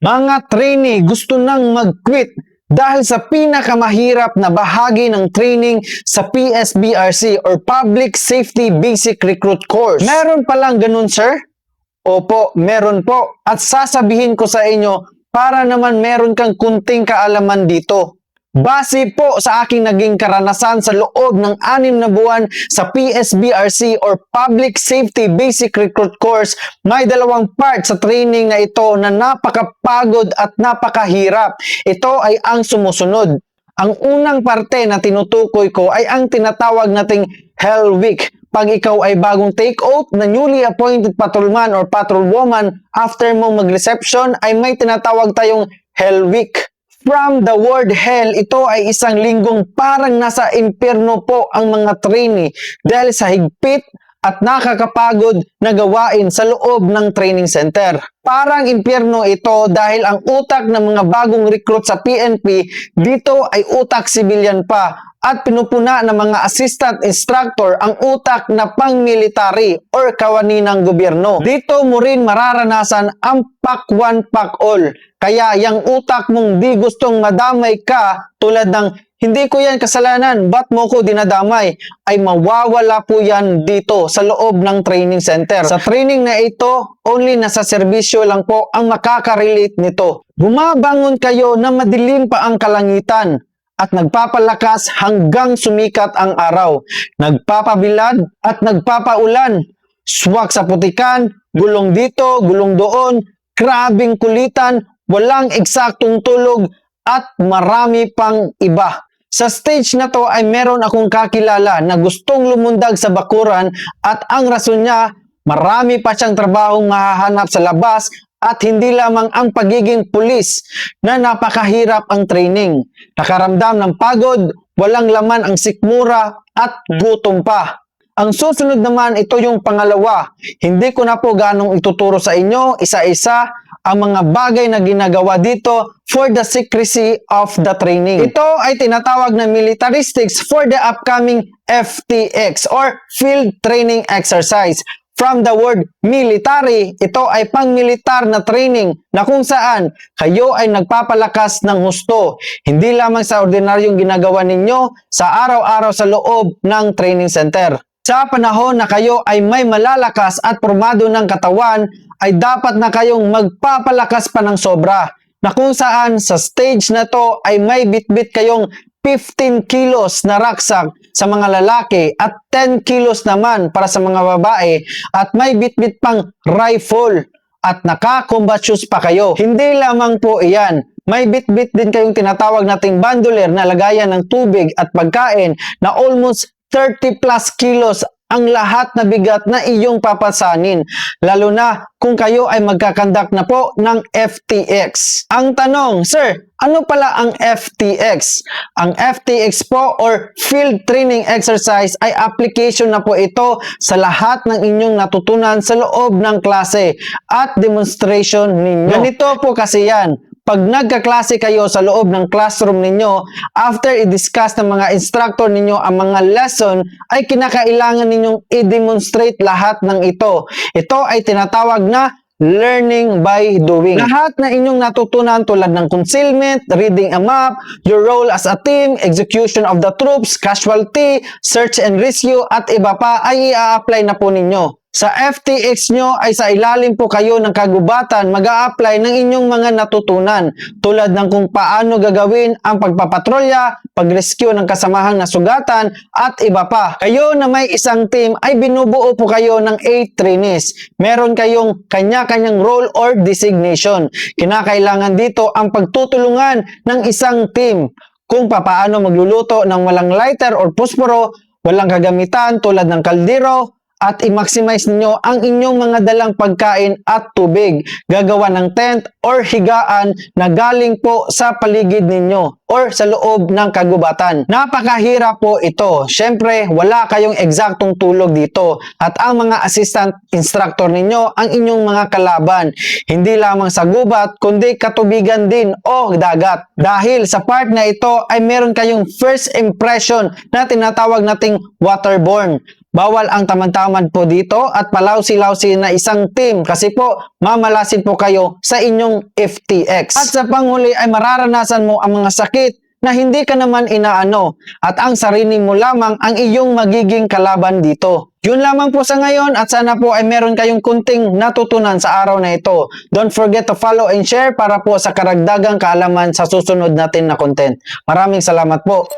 Mga trainee gusto nang mag-quit dahil sa pinakamahirap na bahagi ng training sa PSBRC or Public Safety Basic Recruit Course. Meron palang ganun, sir? Opo, meron po. At sasabihin ko sa inyo para naman meron kang kunting kaalaman dito. Base po sa aking naging karanasan sa loob ng 6 na buwan sa PSBRC or Public Safety Basic Recruit Course, may 2 part sa training na ito na napakapagod at napakahirap. Ito ay ang sumusunod. Ang unang parte na tinutukoy ko ay ang tinatawag nating Hell Week. Pag ikaw ay bagong take oath na newly appointed patrolman or patrolwoman, after mo mag-reception ay may tinatawag tayong Hell Week. From the word hell, ito ay isang linggong parang nasa impyerno po ang mga trainee dahil sa higpit at nakakapagod na gawain sa loob ng training center. Parang impyerno ito dahil ang utak ng mga bagong recruit sa PNP dito ay utak civilian pa at pinupuna ng mga assistant instructor ang utak na pang-military or kawani ng gobyerno. Dito mo rin mararanasan ang pack one, pack all. Kaya yung utak mong di gustong madamay ka tulad ng hindi ko yan kasalanan, ba't mo ko dinadamay? Ay mawawala po yan dito sa loob ng training center. Sa training na ito, only nasa serbisyo lang po ang makaka-relate nito. Bumabangon kayo na madilim pa ang kalangitan at nagpapalakas hanggang sumikat ang araw. Nagpapabilad at nagpapaulan. Swak sa putikan, gulong dito, gulong doon, grabing kulitan, walang eksaktong tulog at marami pang iba. Sa stage na to ay meron akong kakilala na gustong lumundag sa bakuran at ang rason niya, marami pa siyang trabahong mahahanap sa labas at hindi lamang ang pagiging pulis na napakahirap ang training. Nakaramdam ng pagod, walang laman ang sikmura at gutom pa. Ang susunod naman, ito yung pangalawa. Hindi ko na po ganong ituturo sa inyo, isa-isa, ang mga bagay na ginagawa dito for the secrecy of the training. Ito ay tinatawag na militaristics for the upcoming FTX or Field Training Exercise. From the word military, ito ay pang-militar na training na kung saan kayo ay nagpapalakas ng husto. Hindi lamang sa ordinaryong ginagawa ninyo sa araw-araw sa loob ng training center. Sa panahon na kayo ay may malalakas at formado ng katawan, ay dapat na kayong magpapalakas pa ng sobra. Na kung saan sa stage na to ay may bitbit kayong 15 kilos na rucksack sa mga lalaki at 10 kilos naman para sa mga babae at may bitbit pang rifle at naka-combat shoes pa kayo. Hindi lamang po iyan. May bitbit din kayong tinatawag nating bandolier na lagayan ng tubig at pagkain na almost 30 plus kilos ang lahat na bigat na iyong papasanin, lalo na kung kayo ay magkakandak na po ng FTX. Ang tanong, sir, ano pala ang FTX? Ang FTX po or Field Training Exercise ay application na po ito sa lahat ng inyong natutunan sa loob ng klase at demonstration ninyo. Ganito po kasi yan. Pag nagkaklase kayo sa loob ng classroom ninyo, after i-discuss ng mga instructor ninyo ang mga lesson, ay kinakailangan ninyong i-demonstrate lahat ng ito. Ito ay tinatawag na learning by doing. Lahat na inyong natutunan tulad ng concealment, reading a map, your role as a team, execution of the troops, casualty, search and rescue, at iba pa ay i-apply na po ninyo. Sa FTX nyo ay sa ilalim po kayo ng kagubatan mag-a-apply ng inyong mga natutunan tulad ng kung paano gagawin ang pagpapatrolya, pag-rescue ng kasamahang nasugatan at iba pa. Kayo na may isang team ay binubuo po kayo ng 8 trainees. Meron kayong kanya-kanyang role or designation. Kinakailangan dito ang pagtutulungan ng isang team kung paano magluluto ng walang lighter or posporo, walang kagamitan tulad ng kaldero, at i-maximize ninyo ang inyong mga dalang pagkain at tubig. Gagawa ng tent or higaan na galing po sa paligid ninyo or sa loob ng kagubatan. Napakahirap po ito. Siyempre, wala kayong eksaktong tulog dito at ang mga assistant instructor ninyo ang inyong mga kalaban. Hindi lamang sa gubat, kundi katubigan din o dagat. Dahil sa part na ito ay meron kayong first impression na tinatawag nating waterborne. Bawal ang tamad-tamad po dito at palawsi-lawsi na isang team kasi po mamalasin po kayo sa inyong FTX. At sa panghuli ay mararanasan mo ang mga sakit na hindi ka naman inaano at ang sarili mo lamang ang iyong magiging kalaban dito. Yun lamang po sa ngayon at sana po ay meron kayong kunting natutunan sa araw na ito. Don't forget to follow and share para po sa karagdagang kaalaman sa susunod natin na content. Maraming salamat po.